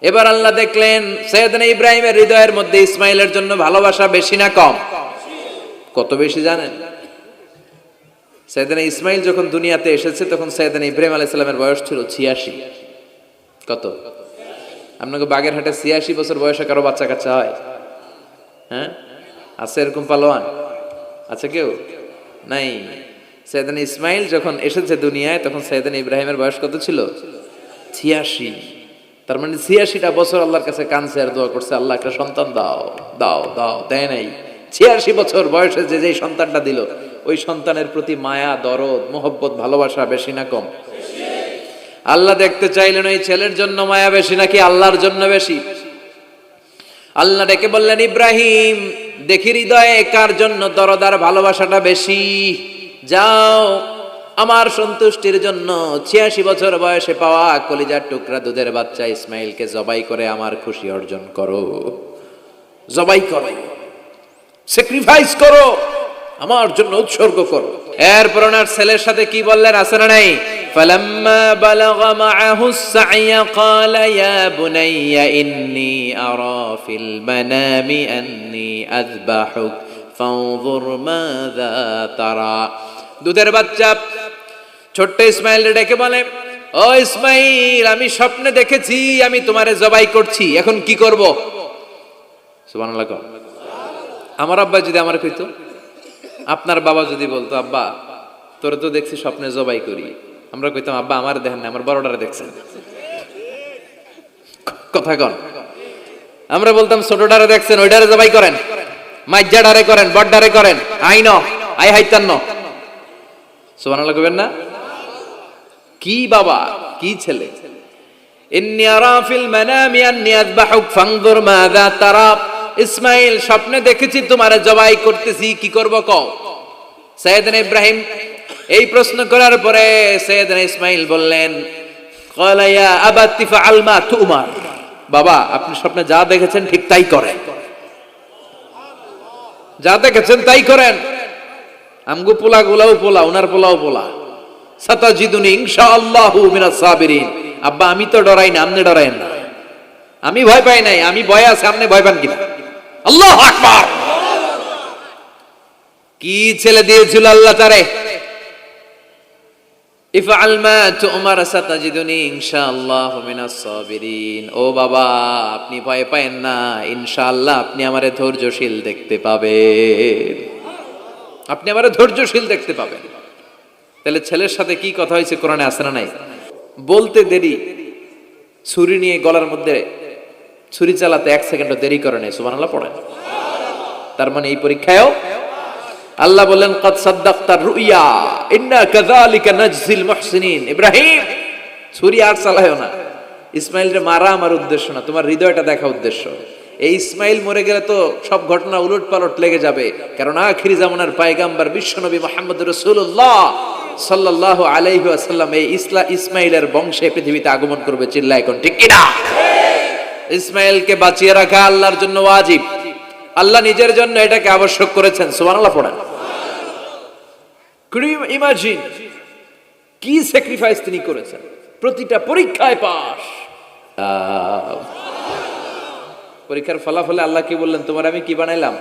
এবার আল্লাহ দেখলেন সাইয়েদনা ইব্রাহিমের হৃদয়ের মধ্যে ইসমাইলের জন্য ভালোবাসা বেশি না কম? কত বেশি জানেন? সাইয়েদনা ইসমাইল যখন দুনিয়াতে এসেছে তখন সাইয়েদনা ইব্রাহিম আলাইহিস সালামের বয়স ছিল 86। কত? আপনাকে বাগেরহাটে 86 বছর বয়সে কারো বাচ্চা কাচ্চা হয়? হ্যাঁ, আছে এরকম পালোয়ান? আছে কেউ? নাই। সাইয়েদনা ইসমাইল যখন এসেছে দুনিয়ায় তখন সাইয়েদনা ইব্রাহিমের বয়স কত ছিল? 86। তার মানে 86টা বছর আল্লাহর কাছে কাঁদছে আর দোয়া করছে, আল্লাহ একটা সন্তান দাও দাও দাও, দেয় নাই। 86 বছর বয়সে যে যেই সন্তানটা দিল ওই সন্তানের প্রতি মায়া, দরদ, মোহব্বত, ভালোবাসা বেশি না কম? আল্লাহ দেখতে চাইলেন ওই ছেলের জন্য মায়া বেশি নাকি আল্লাহর জন্য বেশি। আল্লাহ ডেকে বললেন, ইব্রাহিম দেখি হৃদয়ে কার জন্য দরদ আর ভালোবাসাটা বেশি। যাও আমার সন্তুষ্টির জন্য 86 বছর বয়সে পাওয়া কলিজার টুকরা দুধের বাচ্চা ইসমাইলকে জবাই করে আমার খুশি অর্জন করো। জবাই করো, স্যাক্রিফাইস করো, আমার জন্য উৎসর্গ করো। এরপর ওনার ছেলের সাথে কি বললেন আছে না নাই? ফালাম্মা বালাগা মাআহু সাইয়া ক্বালা ইয়া বুনাইয়া ইন্নী আরা ফিল মানামি আন্নী আযবাহুক ফানজুর মাযা তারা। দুধের বাচ্চা ছোট্ট ইসমাইল ডেকে বলে, ও ইসমাইল আমি স্বপ্নে দেখেছি আমি তোমারে জবাই করছি, এখন কি করব? সুবহানাল্লাহ। আমার আব্বা যদি আমার কইতো, আপনার বাবা যদি বলতো, আব্বা তোরে তো দেখছি স্বপ্নে জবাই করি, আমরা কইতাম আব্বা আমার দেখেন না, আমার বড়টারে দেখছেন। কথা কন। আমরা বলতাম ছোটটারে দেখছেন, ওইটারে জবাই করেন, মাইজ্জাডারে করেন, বড়ডারে করেন, আইন আই হাইতান্ন। সুবহানাল্লাহ কইবেন না? কি বাবা, কি ছেলে! ইন্নী আরা ফিল মানামি আন্নী আযবাহুক ফানজুর মাযা তারা। ইসমাইল স্বপ্নে দেখেছি তোমারে জবাই করতেছি, কি করব কও? সাইয়েদনা ইব্রাহিম এই প্রশ্ন করার পরে সাইয়েদনা ইসমাইল বললেন, ক্বালা ইয়া আবাতি ফাআল মা তুমার। বাবা আপনি স্বপ্নে যা দেখেছেন ঠিক তাই করেন, যা দেখেছেন তাই করেন। আমগো পোলা গুলাও পোলা, ওনার পোলাও পোলা। সাতাজিদুনি ইনশাআল্লাহু মিনাস সাবিরিন। আব্বা আমি তো ডরাই না, আপনি ডরায়েন না। আমি ভয় পাই নাই, আমি ভয় আছে, আপনি ভয় পান কিনা? আল্লাহু আকবার। কি ছেলে দিয়েছিল আল্লাহ তারে! ইফআল মা তুমার সাতাজিদুনি ইনশাআল্লাহু মিনাস সাবিরিন। ও বাবা আপনি ভয় পায়েন না, ইনশাআল্লাহ আপনি আমারে ধৈর্যশীল দেখতে পাবেন, আপনি আমারে ধৈর্যশীল দেখতে পাবেন। তাহলে ছেলের সাথে কি কথা হয়েছে কোরআনে আছে না নাই? বলতে দেরি, ছুরি নিয়ে গলার মধ্যে ছুরি চালাতে 1 সেকেন্ডও দেরি করে নাই। সুবহানাল্লাহ পড়েন। তার মানে এই পরীক্ষায়ও আল্লাহ বলেন, ক্বাদ সাদ্দাকতার রুইয়া ইন্না কাযালিকা নাজজিল মুহসিনিন। ইব্রাহিম ছুরি আর চালায়ও না, ইসমাইলকে মারা আমার উদ্দেশ্য না, তোমার হৃদয়টা দেখা উদ্দেশ্য। এই ইসমাইল মরে গেলে তো সব ঘটনা উলট পালট লেগে যাবে, কারণ আখিরি জামানার পয়গম্বর বিশ্বনবী মুহাম্মদ রাসূলুল্লাহ সাল্লাল্লাহু আলাইহি ওয়াসাল্লাম এই ইসমাইলের বংশে পৃথিবীতে আগমন করবে। চিল্লায় কোন ঠিক কিনা? ইসমাইলকে বাঁচিয়ে রাখা আল্লাহর জন্য ওয়াজিব, আল্লাহ নিজের জন্য এটাকে আবশ্যক করেছেন। সুবহানাল্লাহ পড়েন। Could you imagine কি স্যাক্রিফাইস তিনি করেছেন? প্রতিটা পরীক্ষায় পাস। পরীক্ষার ফলাফলে আল্লাহ কি বললেন, তোমার আমি কি বানাইলাম?